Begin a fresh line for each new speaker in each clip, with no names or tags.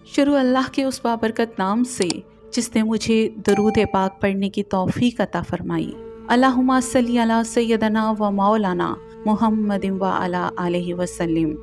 शुरू अल्लाह के उस बाबरकत नाम से जिसने मुझे दरूद पाक पढ़ने की तौफीक अता फरमाई। अल्लाहुम्मा सल्ली अला सय्यदना व मौलाना मुहम्मद व अला आलिहि वसल्लम।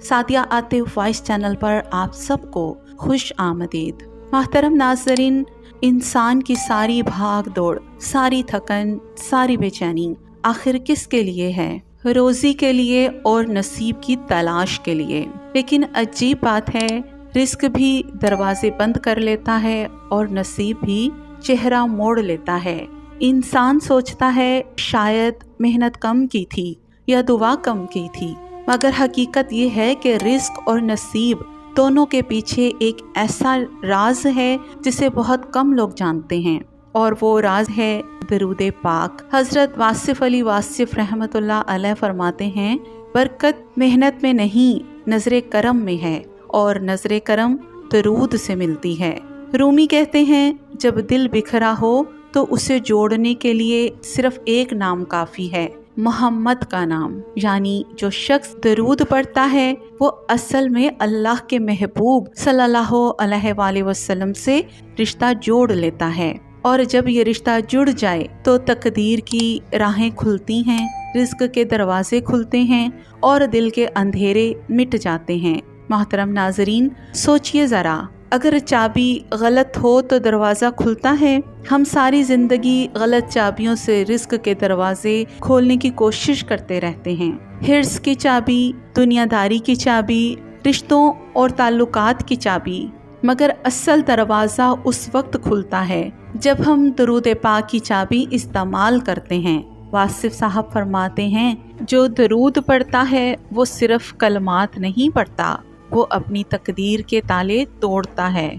सादिया आतिफ वॉइस चैनल पर आप सबको खुश आमदीद। मोहतरम नाज़रीन, इंसान की सारी भाग दौड़, सारी थकन, सारी बेचैनी आखिर किसके लिए है? रोज़ी के लिए और नसीब की तलाश के लिए। लेकिन अजीब बात है, रिस्क भी दरवाजे बंद कर लेता है और नसीब भी चेहरा मोड़ लेता है। इंसान सोचता है शायद मेहनत कम की थी या दुआ कम की थी, मगर हकीकत ये है कि रिस्क और नसीब दोनों के पीछे एक ऐसा राज है जिसे बहुत कम लोग जानते हैं, और वो राज है दरूद पाक। हज़रत वासिफ़ अली वासिफ़ रहमतुल्लाह अलैह फरमाते हैं, बरकत मेहनत में नहीं नज़र करम में है, और नज़र करम दरूद से मिलती है। रूमी कहते हैं, जब दिल बिखरा हो तो उसे जोड़ने के लिए सिर्फ एक नाम काफ़ी है, मोहम्मद का नाम। यानी जो शख्स दरूद पढ़ता है वो असल में अल्लाह के महबूब सल्लल्लाहु अलैहि वसल्लम से रिश्ता जोड़ लेता है, और जब ये रिश्ता जुड़ जाए तो तकदीर की राहें खुलती हैं, रिज़्क के दरवाजे खुलते हैं और दिल के अंधेरे मिट जाते हैं। मोहतरम नाजरीन, सोचिए ज़रा, अगर चाबी गलत हो तो दरवाज़ा खुलता है। हम सारी ज़िंदगी गलत चाबियों से रिज़्क के दरवाजे खोलने की कोशिश करते रहते हैं। हिर्स की चाबी, दुनियादारी की चाबी, रिश्तों और ताल्लुकात की चाबी, मगर असल दरवाज़ा उस वक्त खुलता है जब हम दरूद पाक की चाबी इस्तेमाल करते हैं। वासिफ़ साहब फरमाते हैं, जो दरूद पढ़ता है वो सिर्फ कलमात नहीं पढ़ता, वो अपनी तकदीर के ताले तोड़ता है।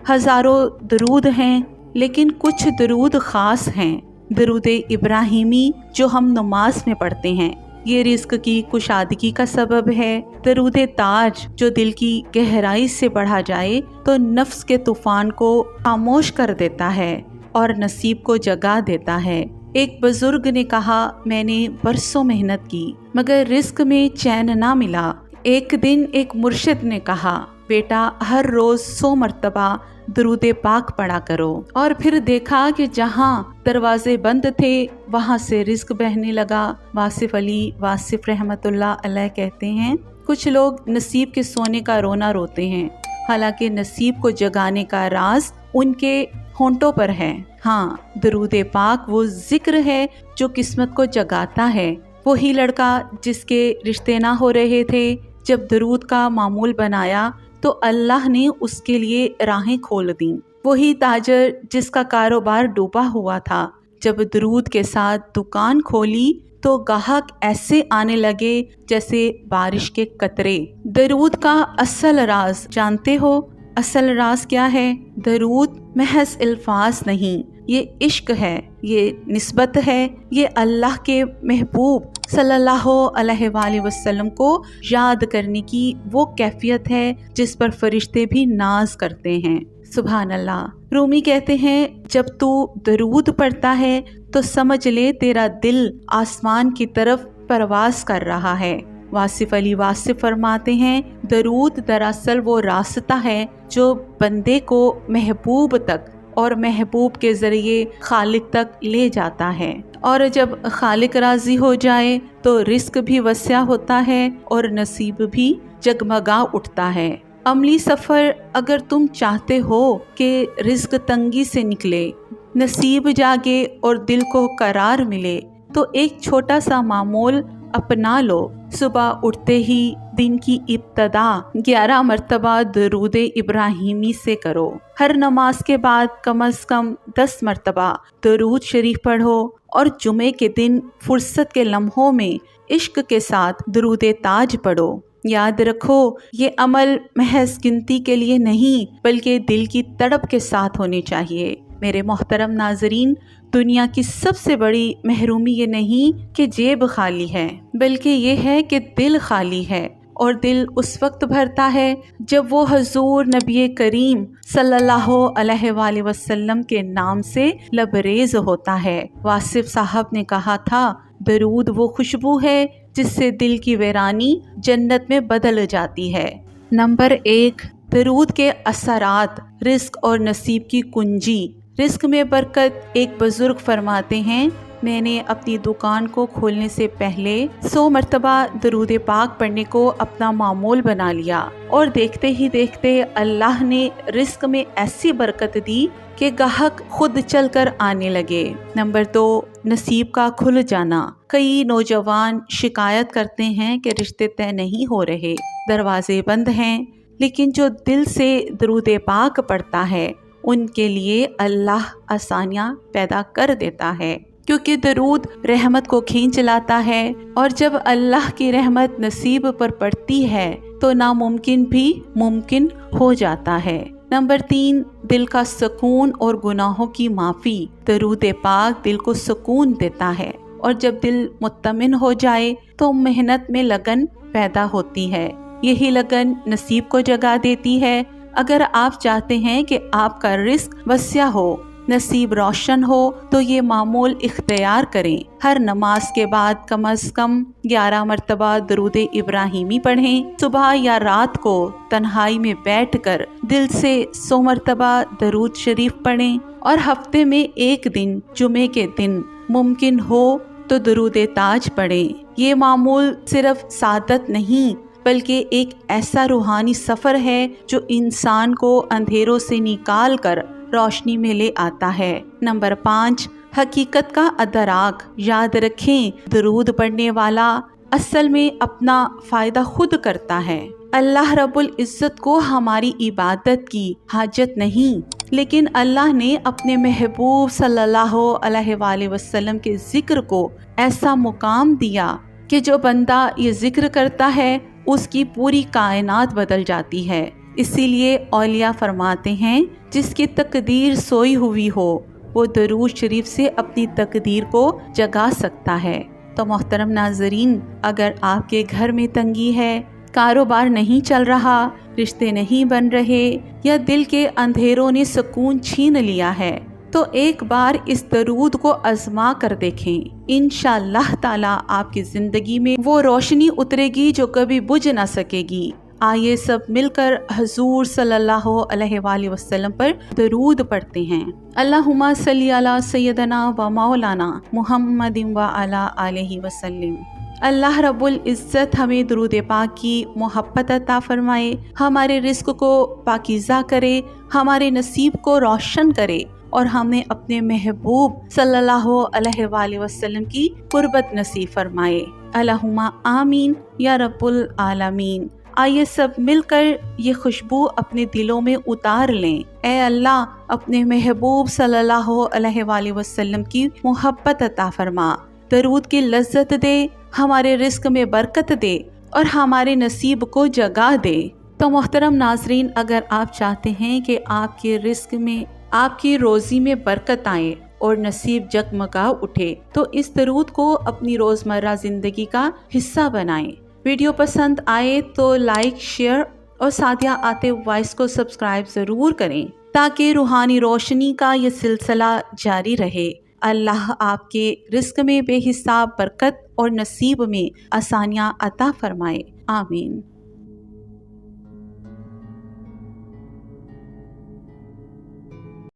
हज़ारों दरूद हैं, लेकिन कुछ दरूद ख़ास हैं। दरूद इब्राहिमी जो हम नमाज में पढ़ते हैं, ये रिज़्क की कुशादगी का सबब है। दरूद ताज जो दिल की गहराई से पढ़ा जाए तो नफ्स के तूफ़ान को खामोश कर देता है और नसीब को जगा देता है। एक बुजुर्ग ने कहा, मैंने बरसों मेहनत की मगर रिस्क में चैन ना मिला। एक दिन एक मुर्शिद ने कहा, बेटा हर रोज़ 100 मरतबा दरूद पाक पढ़ा करो। और फिर देखा कि जहाँ दरवाजे बंद थे वहाँ से रिस्क बहने लगा। वासिफ़ अली वासिफ़ रहमतुल्लाह अलैह कहते हैं, कुछ लोग नसीब के सोने का रोना रोते हैं, हालांकि नसीब को जगाने का राज उनके होंठों पर है। हाँ, दरूद पाक वो जिक्र है जो किस्मत को जगाता है। वही लड़का जिसके रिश्ते ना हो रहे थे, जब दरूद का मामूल बनाया तो अल्लाह ने उसके लिए राहें खोल दी। वही ताजर जिसका कारोबार डूबा हुआ था, जब दरूद के साथ दुकान खोली तो गाहक ऐसे आने लगे जैसे बारिश के कतरे। दरूद का असल राज जानते हो? असल राज क्या है? दरूद महज अल्फाज नहीं, ये इश्क है, ये निस्बत है, ये अल्लाह के महबूब सल्लल्लाहु अलैहि वसल्लम को याद करने की वो कैफियत है जिस पर फरिश्ते भी नाज करते हैं। सुभान अल्लाह। रूमी कहते हैं, जब तू दरूद पढ़ता है तो समझ ले तेरा दिल आसमान की तरफ परवास कर रहा है। वासिफ़ अली वासिफ़ फरमाते हैं, दरूद दरअसल वो रास्ता है जो बंदे को महबूब तक और महबूब के ज़रिए खालिक तक ले जाता है, और जब खालिक राज़ी हो जाए तो रिस्क भी वस्या होता है और नसीब भी जगमगा उठता है। अमली सफ़र अगर तुम चाहते हो कि रिस्क तंगी से निकले, नसीब जागे और दिल को करार मिले, तो एक छोटा सा मामूल अपना लो। सुबह उठते ही दिन की इब्तदा 11 मरतबा दरूद इब्राहिमी से करो। हर नमाज के बाद कम से कम 10 मरतबा दरूद शरीफ पढ़ो, और जुमे के दिन फुर्सत के लम्हों में इश्क के साथ दरूद ताज पढ़ो। याद रखो, ये अमल महज गिनती के लिए नहीं बल्कि दिल की तड़प के साथ होने चाहिए। मेरे मोहतरम नाजरीन, दुनिया की सबसे बड़ी महरूमी ये नहीं कि जेब खाली है, बल्कि ये है कि दिल खाली है, और दिल उस वक्त भरता है जब वो हजूर नबी करीम सल्लल्लाहु अलैहि वसल्लम के नाम से लबरेज होता है। वासिफ़ साहब ने कहा था, दरूद वो खुशबू है जिससे दिल की वीरानी जन्नत में बदल जाती है। नंबर 1, درود کے اثرات، رزق اور نصیب کی کنجی۔ رزق میں برکت۔ ایک بزرگ فرماتے ہیں، میں نے اپنی دکان کو کھولنے سے پہلے 100 مرتبہ درود پاک پڑھنے کو اپنا معمول بنا لیا، اور دیکھتے ہی دیکھتے اللہ نے رزق میں ایسی برکت دی کہ گاہک خود چل کر آنے لگے۔ نمبر 2، نصیب کا کھل جانا۔ کئی نوجوان شکایت کرتے ہیں کہ رشتے طے نہیں ہو رہے، دروازے بند ہیں، لیکن جو دل سے درود پاک پڑھتا ہے ان کے لیے اللہ آسانیاں پیدا کر دیتا ہے، کیونکہ درود رحمت کو کھینچ لاتا ہے، اور جب اللہ کی رحمت نصیب پر پڑتی ہے تو ناممکن بھی ممکن ہو جاتا ہے۔ نمبر 3، دل کا سکون اور گناہوں کی معافی۔ درود پاک دل کو سکون دیتا ہے، اور جب دل مطمئن ہو جائے تو محنت میں لگن پیدا ہوتی ہے۔ یہی لگن نصیب کو جگا دیتی ہے۔ اگر آپ چاہتے ہیں کہ آپ کا رزق وسیع ہو، نصیب روشن ہو، تو یہ معمول اختیار کریں۔ ہر نماز کے بعد کم از کم 11 مرتبہ درود ابراہیمی پڑھیں۔ صبح یا رات کو تنہائی میں بیٹھ کر دل سے 100 مرتبہ درود شریف پڑھیں، اور ہفتے میں ایک دن جمعے کے دن ممکن ہو تو درود تاج پڑھیں۔ یہ معمول صرف سعادت نہیں بلکہ ایک ایسا روحانی سفر ہے جو انسان کو اندھیروں سے نکال کر روشنی میں لے آتا ہے۔ نمبر 5، حقیقت کا ادراک۔ یاد رکھیں، درود پڑھنے والا اصل میں اپنا فائدہ خود کرتا ہے۔ اللہ رب العزت کو ہماری عبادت کی حاجت نہیں، لیکن اللہ نے اپنے محبوب صلی اللہ علیہ وآلہ وسلم کے ذکر کو ایسا مقام دیا کہ جو بندہ یہ ذکر کرتا ہے اس کی پوری کائنات بدل جاتی ہے۔ اسی لیے اولیاء فرماتے ہیں، جس کی تقدیر سوئی ہوئی ہو وہ درود شریف سے اپنی تقدیر کو جگا سکتا ہے۔ تو محترم ناظرین، اگر آپ کے گھر میں تنگی ہے، کاروبار نہیں چل رہا، رشتے نہیں بن رہے، یا دل کے اندھیروں نے سکون چھین لیا ہے، تو ایک بار اس درود کو آزما کر دیکھیں۔ انشاءاللہ تعالی آپ کی زندگی میں وہ روشنی اترے گی جو کبھی بجھ نہ سکے گی۔ آئیے سب مل کر حضور صلی اللہ علیہ وآلہ وسلم پر درود پڑھتے ہیں۔ اللہم صلی علی سیدنا و مولانا محمد و علی آلہ وسلم۔ اللہ رب العزت ہمیں درود پاک کی محبت عطا فرمائے، ہمارے رزق کو پاکیزہ کرے، ہمارے نصیب کو روشن کرے، اور ہمیں اپنے محبوب صلی اللہ علیہ وآلہ وسلم کی قربت نصیب فرمائے۔ اللہم آمین یا رب العالمین۔ آئیے سب مل کر یہ خوشبو اپنے دلوں میں اتار لیں۔ اے اللہ، اپنے محبوب صلی اللہ علیہ وآلہ وسلم کی محبت عطا فرما، درود کی لذت دے، ہمارے رزق میں برکت دے، اور ہمارے نصیب کو جگا دے۔ تو محترم ناظرین، اگر آپ چاہتے ہیں کہ آپ کے رزق میں، آپ کی روزی میں برکت آئے اور نصیب جگمگا اٹھے، تو اس درود کو اپنی روزمرہ زندگی کا حصہ بنائیں۔ ویڈیو پسند آئے تو لائک، شیئر اور ساتھیہ آتے وائس کو سبسکرائب ضرور کریں، تاکہ روحانی روشنی کا یہ سلسلہ جاری رہے۔ اللہ آپ کے رزق میں بے حساب برکت اور نصیب میں آسانیاں عطا فرمائے۔ آمین۔